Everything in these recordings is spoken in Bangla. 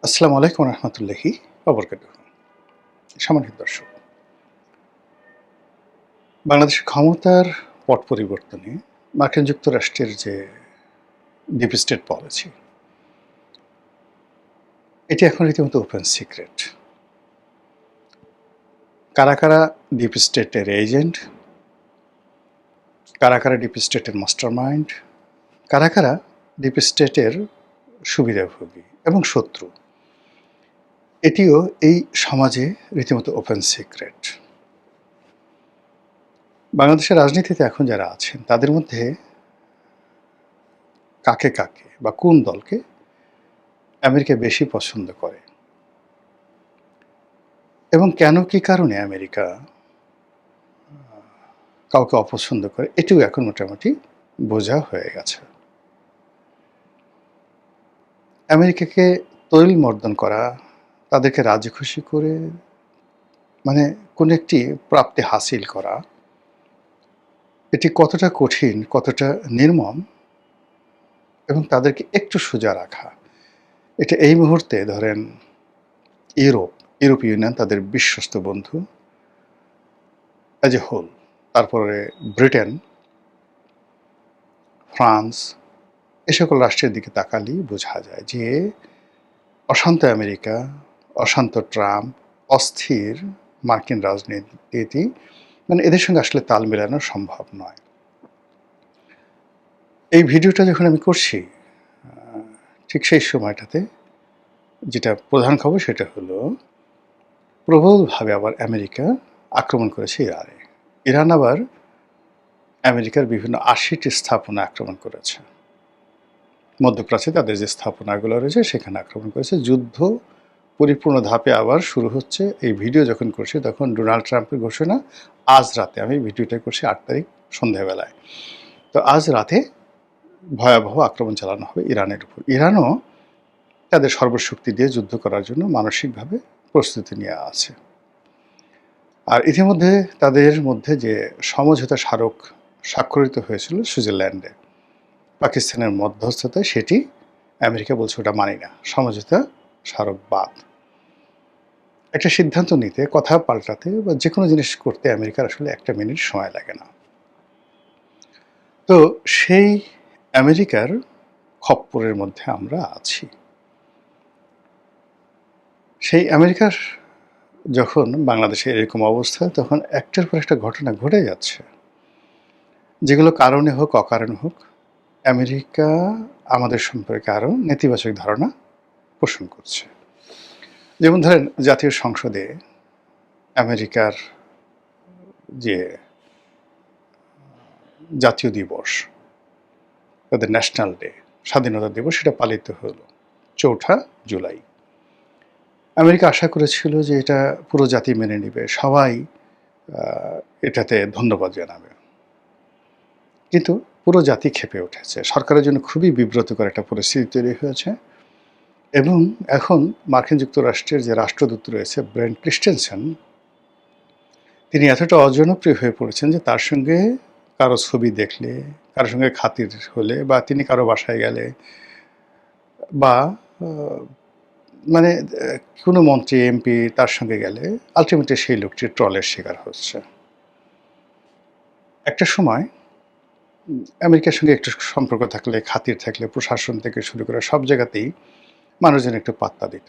আসসালামু আলাইকুম রহমতুল্লাহি ওবরকাতুহু। সম্মানিত দর্শক, বাংলাদেশের ক্ষমতার পট পরিবর্তনে মার্কিন যুক্তরাষ্ট্রের যে ডিপ স্টেট পলিসি, এটি এখন রীতিমতো ওপেন সিক্রেট। কারা কারা ডিপ স্টেটের এজেন্ট, কারা কারা ডিপ স্টেটের মাস্টার মাইন্ড, কারা কারা ডিপ স্টেটের সুবিধাভোগী এবং শত্রু, এটিও এই সমাজে রীতিমতো ওপেন সিক্রেট। বাংলাদেশের রাজনীতিতে এখন যারা আছেন তাদের মধ্যে কাকে কাকে বা কোন দলকে আমেরিকা বেশি পছন্দ করে এবং কেন কি কারণে আমেরিকা কাউকে অপছন্দ করে, এটিও এখন মোটামুটি বোঝা হয়ে গেছে। আমেরিকাকে তৈল মর্দন করা, তাদেরকে রাজি খুশি করে মানে কোন একটি প্রাপ্তি হাসিল করা, এটি কতটা কঠিন, কতটা নির্মম এবং তাদেরকে একটু সোজা রাখা, এটা এই মুহূর্তে ধরেন ইউরোপীয় ইউনিয়ন তাদের বিশ্বস্ত বন্ধু অ্যাজ এ হোল, তারপরে ব্রিটেন, ফ্রান্স, এ সকল রাষ্ট্রের দিকে তাকালেই বোঝা যায় যে অশান্ত আমেরিকা, অশান্ত ট্রাম্প, অস্থির মার্কিন রাজনীতি, মানে এদের সঙ্গে আসলে তাল মেলানো সম্ভব নয়। এই ভিডিওটা যখন আমি করছি, ঠিক সেই সময়টাতে যেটা প্রধান খবর সেটা হলো প্রবলভাবে আবার আমেরিকা আক্রমণ করেছে ইরানে। ইরান আবার আমেরিকার বিভিন্ন ৮০টি স্থাপনা আক্রমণ করেছে। মধ্যপ্রাচ্যে তাদের যে স্থাপনাগুলো রয়েছে সেখানে আক্রমণ করেছে। যুদ্ধ পরিপূর্ণ ধাপে আবার শুরু হচ্ছে। এই ভিডিও যখন করছি তখন ডোনাল্ড ট্রাম্পের ঘোষণা আজ রাতে, আমি ভিডিওটা করছি ৮ তারিখ সন্ধ্যাবেলায়, তো আজ রাতে ভয়াবহ আক্রমণ চালানো হবে ইরানের উপর। ইরানও তাদের সর্বশক্তি দিয়ে যুদ্ধ করার জন্য মানসিকভাবে প্রস্তুতি নিয়ে আছে। আর ইতিমধ্যে তাদের মধ্যে যে সমঝোতা স্মারক স্বাক্ষরিত হয়েছিল সুইজারল্যান্ডে পাকিস্তানের মধ্যস্থতায়, সেটি আমেরিকা বলছে ওটা মানি না, সমঝোতা স্মারক বাদ। একটা সিদ্ধান্ত নিতে, কথা পাল্টাতে বা যে কোনো জিনিস করতে আমেরিকার আসলে একটা মিনিট সময় লাগে না। তো সেই আমেরিকার খপ্পরের মধ্যে আমরা আছি। সেই আমেরিকার যখন বাংলাদেশে এরকম অবস্থা, তখন একটার পর একটা ঘটনা ঘটে যাচ্ছে, যেগুলো কারণে হোক অকারণে হোক আমেরিকা আমাদের সম্পর্কে আরও নেতিবাচক ধারণা পোষণ করছে। যেমন ধরেন, জাতীয় সংসদে আমেরিকার যে জাতীয় দিবস, তাদের ন্যাশনাল ডে, স্বাধীনতা দিবস, সেটা পালিত হলো ৪ঠা জুলাই। আমেরিকা আশা করেছিল যে এটা পুরো জাতি মেনে নেবে, সবাই এটাতে ধন্যবাদ জানাবে, কিন্তু পুরো জাতি ক্ষেপে উঠেছে। সরকারের জন্য খুবই বিব্রতকর একটা পরিস্থিতি তৈরি হয়েছে। এবং এখন মার্কিন যুক্তরাষ্ট্রের যে রাষ্ট্রদূত রয়েছে ব্রেন্ট ক্রিস্টেনসেন, তিনি এতটা অজনপ্রিয় হয়ে পড়েছেন যে তার সঙ্গে কারো ছবি দেখলে, কারোর সঙ্গে খাতির হলে, বা তিনি কারো বাসায় গেলে, বা মানে কোনো মন্ত্রী এমপি তার সঙ্গে গেলে আলটিমেটলি সেই লোকটি ট্রলের শিকার হচ্ছে। একটা সময় আমেরিকার সঙ্গে একটু সম্পর্ক থাকলে, খাতির থাকলে, প্রশাসন থেকে শুরু করে সব জায়গাতেই মানুষজন একটু পাত্তা দিত।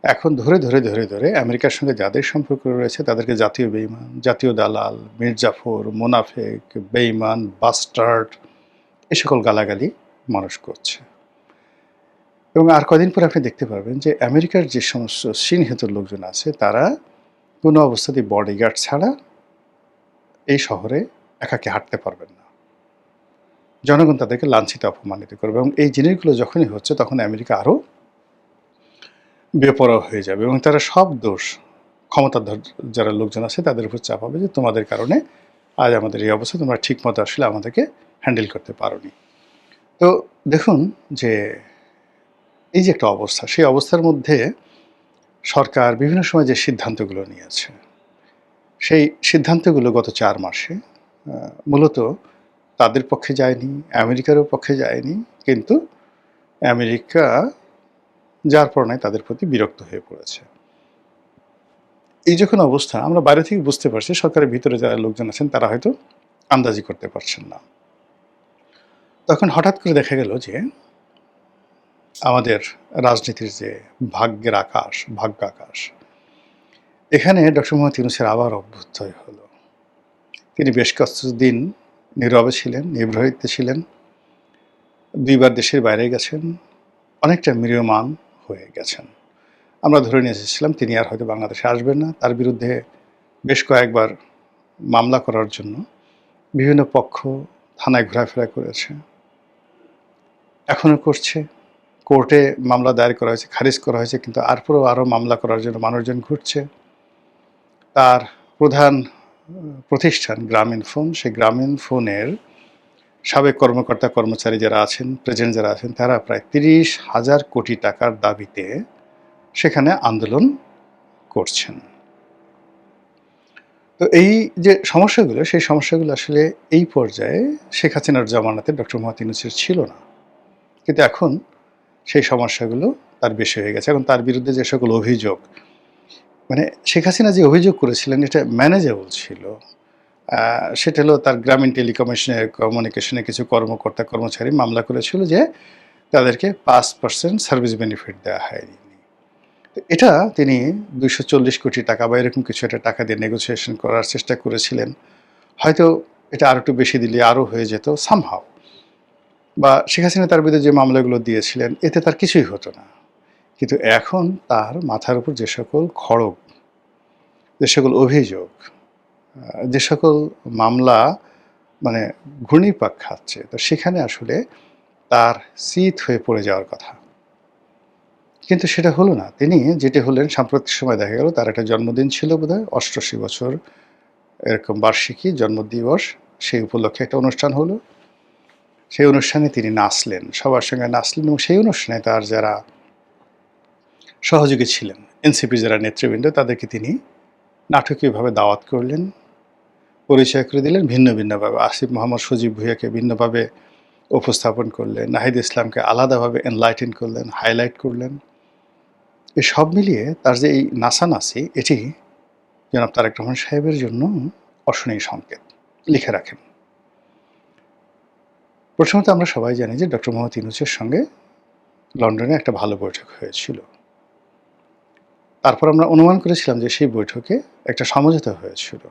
এখন ধরে ধরে ধরে ধরে আমেরিকার সঙ্গে যাদের সম্পর্ক রয়েছে তাদেরকে জাতীয় বেঈমান, জাতীয় দালাল, মির্জাফর, মোনাফেক, বেঈমান, বাস্টার্ড, এ সকল গালাগালি মানুষ করছে। এবং আর কদিন পর আপনি দেখতে পারবেন যে আমেরিকার যে সমস্ত চিহ্নিত লোকজন আছে তারা কোনো অবস্থাতেই বডিগার্ড ছাড়া এই শহরে একাকে হাঁটতে পারবেন না। জনগণ তাদেরকে লাঞ্ছিত, অপমানিত করবে। এবং এই জিনিসগুলো যখনই হচ্ছে তখন আমেরিকা আরও বেপরোয়া হয়ে যাবে এবং তারা সব দোষ ক্ষমতাধর যারা লোকজন আছে তাদের উপর চাপাবে যে তোমাদের কারণে আজ আমাদের এই অবস্থা, তোমরা ঠিকমতো আসলে আমাদেরকে হ্যান্ডেল করতে পারোনি। তো দেখুন যে এই যে একটা অবস্থা, সেই অবস্থার মধ্যে সরকার বিভিন্ন সময় যে সিদ্ধান্তগুলো নিয়েছে, সেই সিদ্ধান্তগুলো গত ৪ মাসে মূলত তাদের পক্ষে যায়নি, আমেরিকারও পক্ষে যায়নি, কিন্তু আমেরিকা যার কারণে তাদের প্রতি বিরক্ত হয়ে পড়েছে। এই যখন অবস্থা, আমরা বাইরে থেকে বুঝতে পারছি, সরকারের ভিতরে যারা লোকজন আছেন তারা হয়তো আন্দাজি করতে পারছেন না। তখন হঠাৎ করে দেখা গেল যে আমাদের রাজনীতির যে ভাগ্যের আকাশ, ভাগ্য আকাশ, এখানে ডক্টর মোহাম্মদ ইউনূসের আবার অভ্যুদয় হলো। তিনি বেশ কিছুদিন নীরবে ছিলেন, নিভৃতে ছিলেন, ২ বার দেশের বাইরে গেছেন, অনেকটা ম্রিয়মাণ হয়ে গেছেন। আমরা ধরে নিয়ে এসেছিলাম তিনি আর হয়তো বাংলাদেশে আসবেন না। তার বিরুদ্ধে বেশ কয়েকবার মামলা করার জন্য বিভিন্ন পক্ষ থানায় ঘোরাফেরা করেছে, এখনও করছে। কোর্টে মামলা দায়ের করা হয়েছে, খারিজ করা হয়েছে, কিন্তু তারপরেও আরও মামলা করার জন্য মানুষজন ঘুরছে। তার প্রধান প্রতিষ্ঠান গ্রামীণ ফোন, সেই গ্রামীণ ফোনের সাবেক কর্মকর্তা কর্মচারী যারা আছেন, প্রেজেন্ট যারা আছেন, তারা প্রায় ৩০,০০০ কোটি টাকার দাবিতে সেখানে আন্দোলন করছেন। তো এই যে সমস্যাগুলো, সেই সমস্যাগুলো আসলে এই পর্যায়ে শেখ হাসিনার জামানাতে ডক্টর মোহাম্মদ ইউনূসের ছিল না, কিন্তু এখন সেই সমস্যাগুলো তার বেশি হয়ে গেছে। এখন তার বিরুদ্ধে যে সকল অভিযোগ, মানে শেখ হাসিনা যে অভিযোগ করেছিলেন এটা ম্যানেজেবল ছিল। সেটা হলো তার গ্রামীণ কমিউনিকেশনে কিছু কর্মকর্তা কর্মচারী মামলা করেছিল যে তাদেরকে ৫% সার্ভিস বেনিফিট দেওয়া হয়নি। এটা তিনি ২৪০ কোটি টাকা বা এরকম কিছু একটা টাকা দিয়ে নেগোসিয়েশন করার চেষ্টা করেছিলেন। হয়তো এটা আরও একটু বেশি দিলে আরও হয়ে যেত সামহাও। বা শেখ হাসিনা তার বিরুদ্ধে যে মামলাগুলো দিয়েছিলেন এতে তার কিছুই হতো না। কিন্তু এখন তার মাথার উপর যে সকল খড়গ, যে সকল অভিযোগ, যে সকল মামলা মানে ঘূর্ণিপাক খাচ্ছে, তো সেখানে আসলে তার চিত হয়ে পড়ে যাওয়ার কথা, কিন্তু সেটা হলো না। তিনি যেটি হলেন, সাম্প্রতিক সময় দেখা গেল তার একটা জন্মদিন ছিল বোধহয়, ৮৮ বছর এরকম বার্ষিকী জন্মদিবস, সেই উপলক্ষে একটা অনুষ্ঠান হলো। সেই অনুষ্ঠানে তিনি নাচলেন, সবার সঙ্গে নাচলেন, এবং সেই অনুষ্ঠানে তার যারা সহযোগী ছিলেন, এনসিপির যারা নেতৃবৃন্দ, তাদেরকে তিনি নাটকীয়ভাবে দাওয়াত করলেন, পরিচয় করে দিলেন ভিন্ন ভিন্নভাবে। আসিফ মোহাম্মদ সজীব ভুঁইয়াকে ভিন্নভাবে উপস্থাপন করলেন, নাহিদ ইসলামকে আলাদাভাবে এনলাইটেন করলেন, হাইলাইট করলেন। এই সব মিলিয়ে তার যে এই নাচানাচি, এটি জনাব তারেক রহমান সাহেবের জন্য অশনীয় সংকেত। লিখে রাখেন, প্রথমত আমরা সবাই জানি যে ডক্টর মোহাম্মদ ইউনূসের সঙ্গে লন্ডনে একটা ভালো বৈঠক হয়েছিল। তারপর আমরা অনুমান করেছিলাম যে সেই বৈঠকে একটা সমঝোতা হয়েছিল।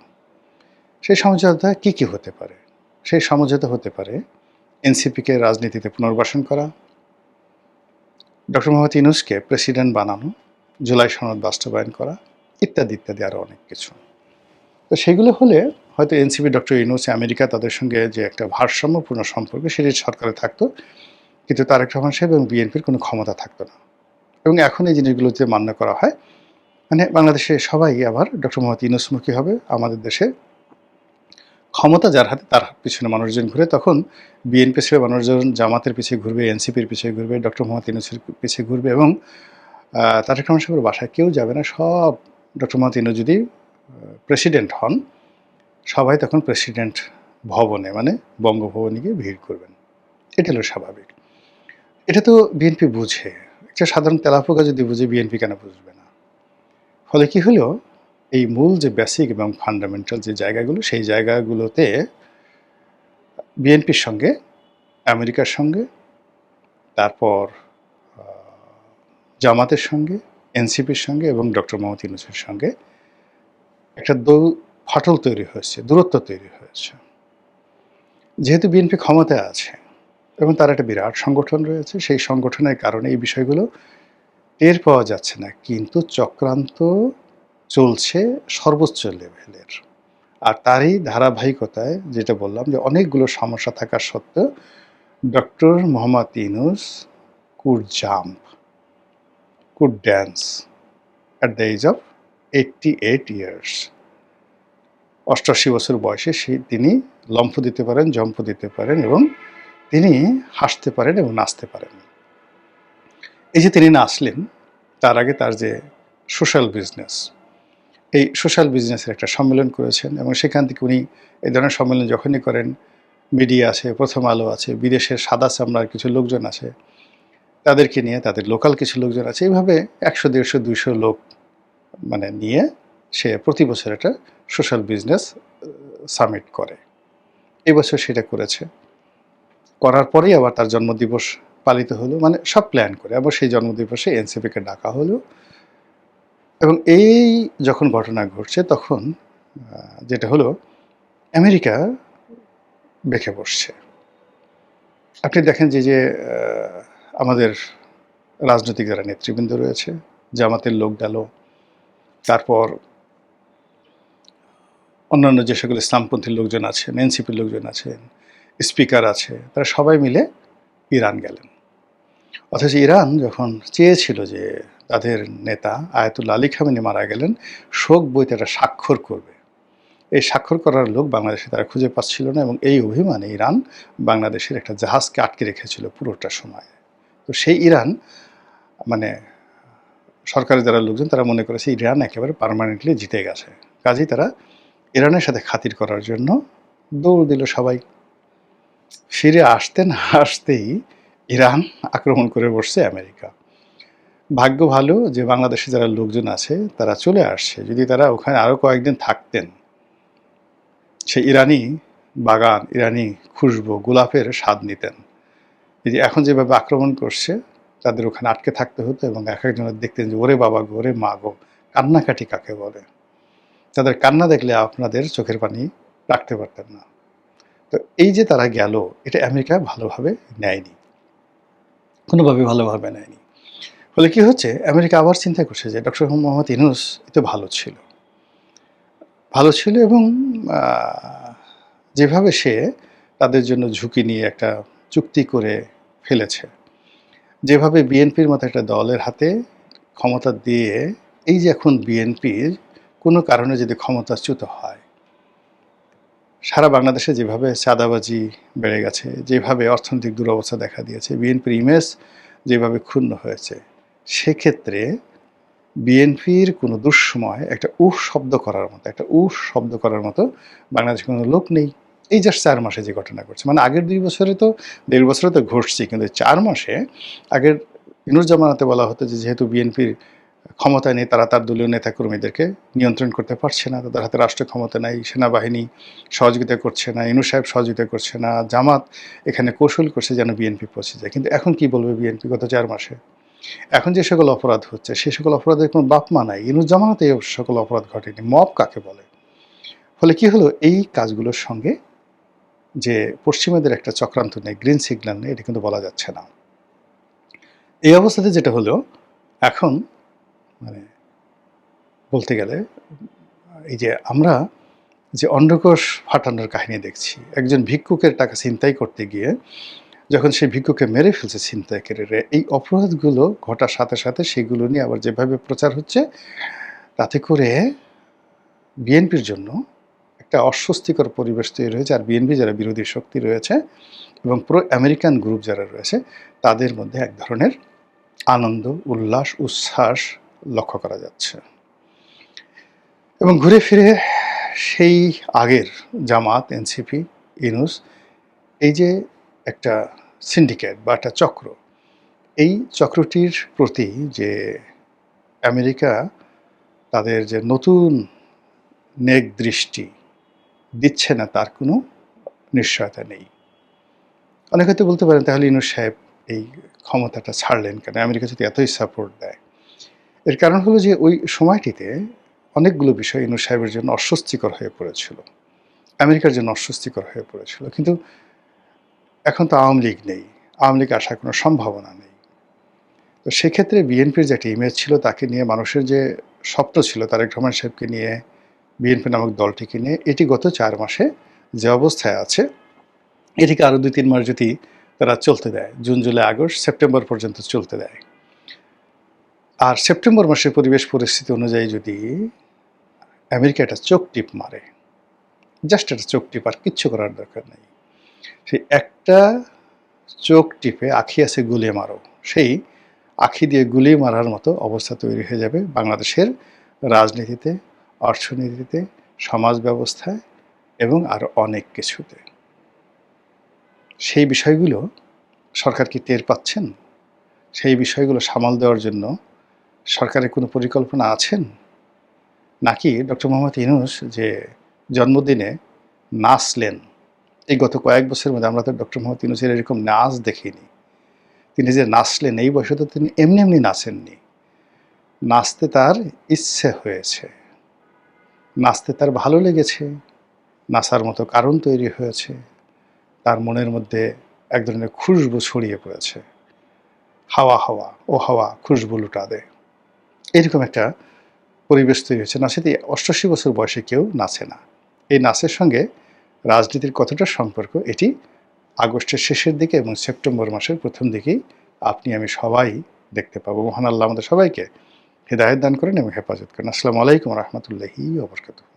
সেই সমঝোতা কী কী হতে পারে? সেই সমঝোতা হতে পারে এনসিপিকে রাজনীতিতে পুনর্বাসন করা, ডক্টর মোহাম্মদ ইউনূসকে প্রেসিডেন্ট বানানো, জুলাই সনদ বাস্তবায়ন করা, ইত্যাদি ইত্যাদি আরও অনেক কিছু। তো সেগুলো হলে হয়তো এনসিপি, ডক্টর ইউনূস, আমেরিকা, তাদের সঙ্গে যে একটা ভারসাম্যপূর্ণ সম্পর্ক সেটি সরকারে থাকতো, কিন্তু তারেক রহমান সাহেব এবং বিএনপির কোনো ক্ষমতা থাকতো না। এবং এখন এই জিনিসগুলো যে মান্য করা হয়, মানে বাংলাদেশে সবাই আবার ডক্টর মোহাম্মদ ইউনূসমুখী হবে। আমাদের দেশে ক্ষমতা যার হাতে, তার পিছনে মানুষজন ঘুরে। তখন বিএনপি ছেড়ে মানুষজন জামাতের পিছিয়ে ঘুরবে, এনসিপির পিছিয়ে ঘুরবে, ডক্টর মোহাম্মদ ইউনূসের পিছিয়ে ঘুরবে, এবং তারেক রহমান সাহেবের বাসায় কেউ যাবে না। সব ডক্টর মোহাম্মদ ইউনূস যদি প্রেসিডেন্ট হন, সবাই তখন প্রেসিডেন্ট ভবনে, মানে বঙ্গভবনে গিয়ে ভিড় করবেন। এটা হলো স্বাভাবিক। এটা তো বিএনপি বুঝে। একটা সাধারণ তেলাপোকা যদি বুঝে, বিএনপি কেন বুঝবে না? ফলে কি হলো, এই মূল যে বেসিক এবং ফান্ডামেন্টাল যে জায়গাগুলো, সেই জায়গাগুলোতে বিএনপির সঙ্গে, আমেরিকার সঙ্গে, তারপর জামাতের সঙ্গে, এনসিপির সঙ্গে এবং ডক্টর মোহাম্মদ ইউনূসের সঙ্গে একটা ফাটল তৈরি হয়েছে, দূরত্ব তৈরি হয়েছে। যেহেতু বিএনপি ক্ষমতায় আছে এবং তার একটা বিরাট সংগঠন রয়েছে, সেই সংগঠনের কারণে এই বিষয়গুলো টের পাওয়া যাচ্ছে না, কিন্তু চক্রান্ত চলছে সর্বোচ্চ লেভেলের। আর তারই ধারাবাহিকতায় যেটা বললাম, যে অনেকগুলো সমস্যা থাকা সত্ত্বেও doctor Mohammad Yunus could jump, could dance at the age of 88 years. ৮৮ বছর বয়সে তিনি লম্ফ দিতে পারেন, জম্প দিতে পারেন, এবং তিনি হাসতে পারেন এবং নাচতে পারেন। এই যে তিনি নাচলেন, তার আগে তার যে সোশ্যাল বিজনেস, এই সোশ্যাল বিজনেসের একটা সম্মেলন করেছেন, এবং সেখান থেকে উনি এই ধরনের সম্মেলন যখনই করেন, মিডিয়া আছে, প্রথম আলো আছে, বিদেশের সাদা চামড়ার কিছু লোকজন আছে, তাদেরকে নিয়ে তাদের লোকাল কিছু লোকজন আছে, এইভাবে 100, 150, 200 লোক মানে নিয়ে সে প্রতি বছর একটা সোশ্যাল বিজনেস সামিট করে। এই বছর সেটা করেছে। করার পরেই আবার তার জন্মদিবস পালিত হলো, মানে সব প্ল্যান করে আবার সেই জন্মদিবসে এনসিপিকে ডাকা হলো। এবং এই যখন ঘটনা ঘটছে তখন যেটা হলো, আমেরিকা বেঁকে বসছে। আপনি দেখেন যে আমাদের রাজনৈতিক যারা নেতৃবৃন্দ রয়েছে, জামাতের লোক গেল, তারপর অন্যান্য যে সকল ইসলামপন্থী লোকজন আছেন, এনসিপির লোকজন আছেন, স্পিকার আছে, তারা সবাই মিলে ইরান গেলেন। অথচ ইরান যখন চেয়েছিল যে তাদের নেতা আয়াতুল্লাহ আলী খামেনি মারা গেলেন, শোক বইতে একটা স্বাক্ষর করবে, এই স্বাক্ষর করার লোক বাংলাদেশে তারা খুঁজে পাচ্ছিল না, এবং এই অভিমানে ইরান বাংলাদেশের একটা জাহাজকে আটকে রেখেছিল পুরোটা সময়। তো সেই ইরান মানে সরকারের যারা লোকজন তারা মনে করেছে ইরান একেবারে পার্মানেন্টলি জিতে গেছে, কাজেই তারা ইরানের সাথে খাতির করার জন্য দৌড় দিল সবাই। ফিরে আসতে না আসতেই ইরান আক্রমণ করে বসছে আমেরিকা। ভাগ্য ভালো যে বাংলাদেশে যারা লোকজন আছে তারা চলে আসছে, যদি তারা ওখানে আরও কয়েকদিন থাকতেন, সেই ইরানি বাগান, ইরানি খুশবু, গোলাপের স্বাদ নিতেন। এই যে এখন যেভাবে আক্রমণ করছে, তাদের ওখানে আটকে থাকতে হতো এবং এক একজনের দেখতেন যে ওরে বাবা গো, ওরে মা গো, কান্নাকাটি কাকে বলে। তাদের কান্না দেখলে আপনাদের চোখের পানি রাখতে পারতেন না। তো এই যে তারা গেল, এটা আমেরিকা ভালোভাবে নেয়নি, কোনোভাবে ভালোভাবে নেয়নি। ফলে কি হচ্ছে, আমেরিকা আবার চিন্তা করছে যে ডক্টর মোহাম্মদ ইউনূস এতো ভালো ছিল এবং যেভাবে সে তাদের জন্য ঝুঁকি নিয়ে একটা চুক্তি করে ফেলেছে, যেভাবে বিএনপির মতো একটা দলের হাতে ক্ষমতা দিয়ে, এই যে এখন বিএনপির কোনো কারণে যদি ক্ষমতাচ্যুত হয়, সারা বাংলাদেশে যেভাবে চাঁদাবাজি বেড়ে গেছে, যেভাবে অর্থনৈতিক দুরবস্থা দেখা দিয়েছে, বিএনপির ইমেজ যেভাবে ক্ষুণ্ণ হয়েছে, সেক্ষেত্রে বিএনপির কোনো দুঃসময় একটা শব্দ করার মতো বাংলাদেশে কোনো লোক নেই। এই জাস্ট 4 মাসে যে ঘটনা ঘটছে, মানে আগের 2 বছরে তো 1.5 বছরে তো ঘটছে, কিন্তু 4 মাসে আগের ইউনূস জামানাতে বলা হতো যে যেহেতু বিএনপির ক্ষমতায় নেই, তারা তার দলীয় নেতাকর্মীদেরকে নিয়ন্ত্রণ করতে পারছে না, তাদের হাতে রাষ্ট্র ক্ষমতা নাই, সেনাবাহিনী সহযোগিতা করছে না, ইউনূস সাহেব সহযোগিতা করছে না, জামাত এখানে কৌশল করছে যেন বিএনপি পৌঁছে যায়। কিন্তু এখন কি বলবে বিএনপি গত 4 মাসে? এখন যে সকল অপরাধ হচ্ছে, সে সকল অপরাধের কোনো বাপ মা নাই। ইউনূস জামানাতে এই সকল অপরাধ ঘটেনি। মব কাকে বলে? ফলে কি হলো, এই কাজগুলোর সঙ্গে যে পশ্চিমাদের একটা চক্রান্ত নেই, গ্রিন সিগন্যাল নেই, এটা কিন্তু বলা যাচ্ছে না। এই অবস্থাতে যেটা হলো, এখন মানে বলতে গেলে এই যে আমরা যে অন্ডকোষ ফাটানোর কাহিনী দেখছি, একজন ভিক্ষুকের টাকা ছিনতাই করতে গিয়ে যখন সেই ভিক্ষুকে মেরে ফেলছে ছিনতাইকারীরা, এই অপরাধগুলো ঘটার সাথে সাথে সেগুলো নিয়ে আবার যেভাবে প্রচার হচ্ছে, তাতে করে বিএনপির জন্য একটা অস্বস্তিকর পরিবেশ তৈরি হয়েছে। আর বিএনপি যারা বিরোধী শক্তি রয়েছে এবং প্রো আমেরিকান গ্রুপ যারা রয়েছে, তাদের মধ্যে এক ধরনের আনন্দ, উল্লাস, উচ্ছ্বাস লক্ষ্য করা যাচ্ছে। এবং ঘুরে ফিরে সেই আগের জামাত, এনসিপি, ইউনূস, এই যে একটা সিন্ডিকেট বা একটা চক্র, এই চক্রটির প্রতি যে আমেরিকা তাদের যে নতুন নেক দৃষ্টি দিচ্ছে না, তার কোনো নিশ্চয়তা নেই। অনেকে হয়তো বলতে পারেন, তাহলে ইউনূস সাহেব এই ক্ষমতাটা ছাড়লেন কেন? আমেরিকা যদি এতই সাপোর্ট দেয়। এর কারণ হলো যে ওই সময়টিতে অনেকগুলো বিষয় ইউনূস সাহেবের জন্য অস্বস্তিকর হয়ে পড়েছিল, আমেরিকার জন্য অস্বস্তিকর হয়ে পড়েছিল। কিন্তু এখন তো আওয়ামী লীগ নেই, আওয়ামী লীগ আসার কোনো সম্ভাবনা নেই। তো সেক্ষেত্রে বিএনপির যে একটা ইমেজ ছিল, তাকে নিয়ে মানুষের যে স্বপ্ন ছিল, তারেক রহমান সাহেবকে নিয়ে, বিএনপি নামক দলটিকে নিয়ে, এটি গত 4 মাসে যে অবস্থায় আছে, এটিকে আরও 2-3 মাস যদি তারা চলতে দেয়, জুন, জুলাই, আগস্ট, সেপ্টেম্বর পর্যন্ত চলতে দেয়, আর সেপ্টেম্বর মাসের পরিবেশ পরিস্থিতি অনুযায়ী যদি আমেরিকা একটা চোখ টিপ মারে, জাস্ট একটা চোখ টিপ, আর কিচ্ছু করার দরকার নেই, সেই একটা চোখ টিপে আখি আছে গুলিয়ে মারো, সেই আখি দিয়ে গুলি মারার মতো অবস্থা তৈরি হয়ে যাবে বাংলাদেশের রাজনীতিতে, অর্থনীতিতে, সমাজ ব্যবস্থায় এবং আরও অনেক কিছুতে। সেই বিষয়গুলো সরকার কি টের পাচ্ছেন? সেই বিষয়গুলো সামাল দেওয়ার জন্য সরকারের কোনো পরিকল্পনা আছেন? নাকি ডক্টর মোহাম্মদ ইউনূস যে জন্মদিনে নাচলেন, এই গত কয়েক বছরের মধ্যে আমরা তো ডক্টর মোহাম্মদ ইউনূসের এরকম নাচ দেখিনি। তিনি যে নাচলেন এই বয়সে তো তিনি এমনি এমনি নাচেননি। নাচতে তার ইচ্ছে হয়েছে, নাচতে তার ভালো লেগেছে, নাচার মতো কারণ তৈরি হয়েছে, তার মনের মধ্যে এক ধরনের খুশবু ছড়িয়ে পড়েছে। হাওয়া হাওয়া ও হাওয়া খুশবু লুটা দে, এরকম একটা পরিবেশ তৈরি হয়েছে। নাচেতে ৮৮ বছর বয়সে কেউ নাচে না। এই নাচের সঙ্গে রাজনীতির কতটা সম্পর্ক, এটি আগস্টের শেষের দিকে এবং সেপ্টেম্বর মাসের প্রথম দিকেই আপনি আমি সবাই দেখতে পাবো। মহান আল্লাহ আমাদের সবাইকে হেদায়েত দান করেন এবং হেফাজত করেন। আসসালামু আলাইকুম রহমতুল্লাহি ওয়া বারাকাতুহু।